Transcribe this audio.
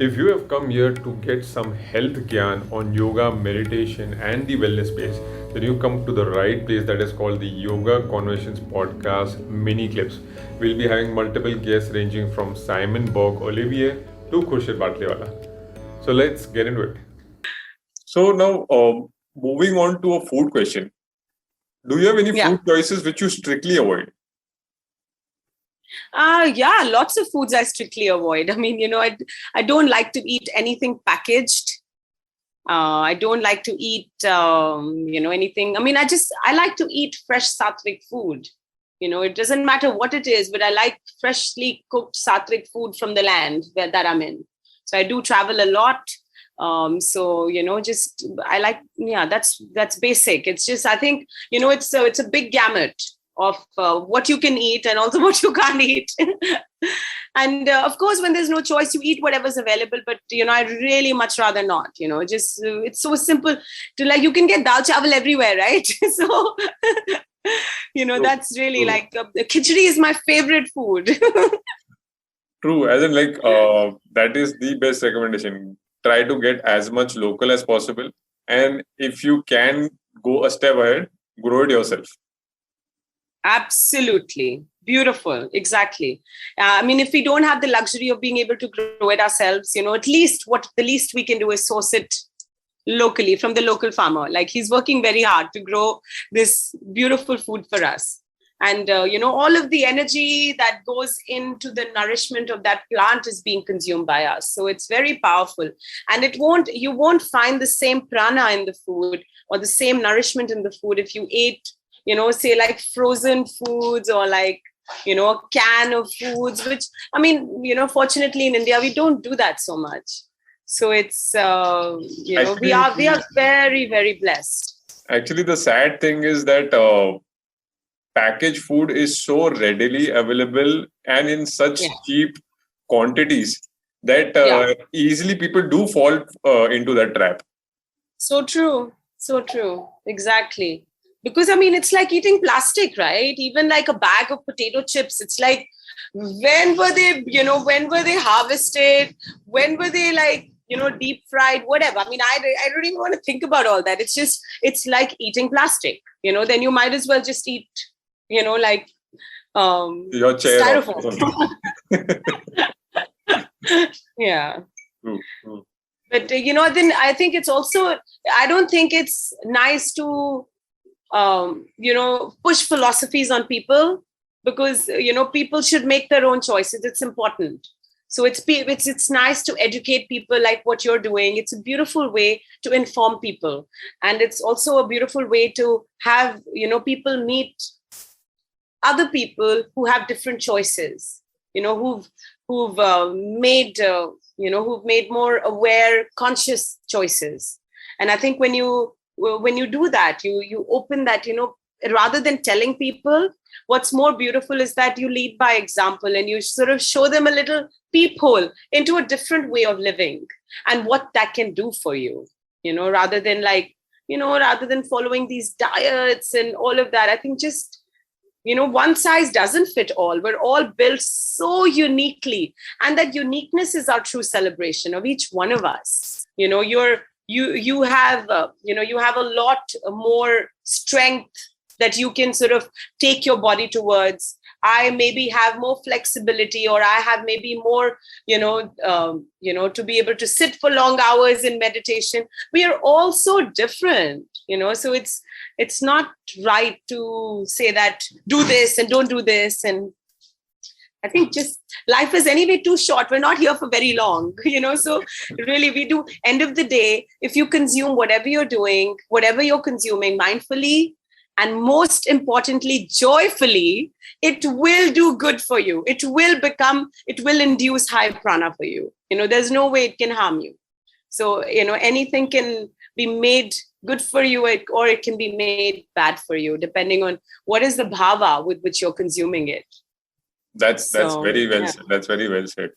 If you have come here to get some health gyan on yoga, meditation, and the wellness space, then you come to the right place. That is called the Yoga Conversations podcast mini clips. We'll be having multiple guests ranging from Simon Bog Olivier to Khurshid Batlewala. So let's get into it. So now, moving on to a food question. Do you have any food choices which you strictly avoid? Lots of foods I strictly avoid. I mean, I don't like to eat anything packaged. I don't like to eat, anything. I mean, I like to eat fresh sattvic food. It doesn't matter what it is, but I like freshly cooked sattvic food from the land that I'm in. So I do travel a lot. I like, that's basic. It's just, I think, it's a big gamut of what you can eat and also what you can't eat. And of course, when there's no choice, you eat whatever's available. But, I really much rather not, it's so simple to like, you can get dal chawal everywhere, right? So, that's really like, khichdi is my favorite food. True. As in that is the best recommendation. Try to get as much local as possible. And if you can go a step ahead, grow it yourself. Absolutely. Beautiful. Exactly. I mean, if we don't have the luxury of being able to grow it ourselves, at least the least we can do is source it locally from the local farmer. Like he's working very hard to grow this beautiful food for us. And, all of the energy that goes into the nourishment of that plant is being consumed by us. So it's very powerful. And you won't find the same prana in the food or the same nourishment in the food if you ate, say like frozen foods or like, a can of foods, which, I mean, fortunately in India, we don't do that so much. So it's, actually, we are very, very blessed. Actually, the sad thing is that packaged food is so readily available and in such cheap quantities that easily people do fall into that trap. So true. So true. Exactly. Because, I mean, it's like eating plastic, right? Even like a bag of potato chips. It's like, when were they harvested? When were they like, deep fried, whatever. I mean, I don't even want to think about all that. It's like eating plastic, then you might as well just eat, like your chair styrofoam. Yeah. True. But, then I think it's also, I don't think it's nice to, push philosophies on people because, people should make their own choices. It's important. So it's nice to educate people like what you're doing. It's a beautiful way to inform people. And it's also a beautiful way to have, people meet other people who have different choices, who've made more aware, conscious choices. And I think when you do that, you open that, rather than telling people, what's more beautiful is that you lead by example and you sort of show them a little peephole into a different way of living and what that can do for you, rather than following these diets and all of that. I think just, one size doesn't fit all. We're all built so uniquely. And that uniqueness is our true celebration of each one of us. You have a lot more strength that you can sort of take your body towards. I maybe have more flexibility, or I have maybe more, to be able to sit for long hours in meditation. We are all so different, so it's not right to say that do this and don't do this. And I think just life is anyway too short. We're not here for very long, so really we do. End of the day, if you consume whatever you're doing, whatever you're consuming mindfully, and most importantly, joyfully, it will do good for you. It will induce high prana for you. There's no way it can harm you. So, anything can be made good for you or it can be made bad for you, depending on what is the bhava with which you're consuming it. That's very well said. That's very well said.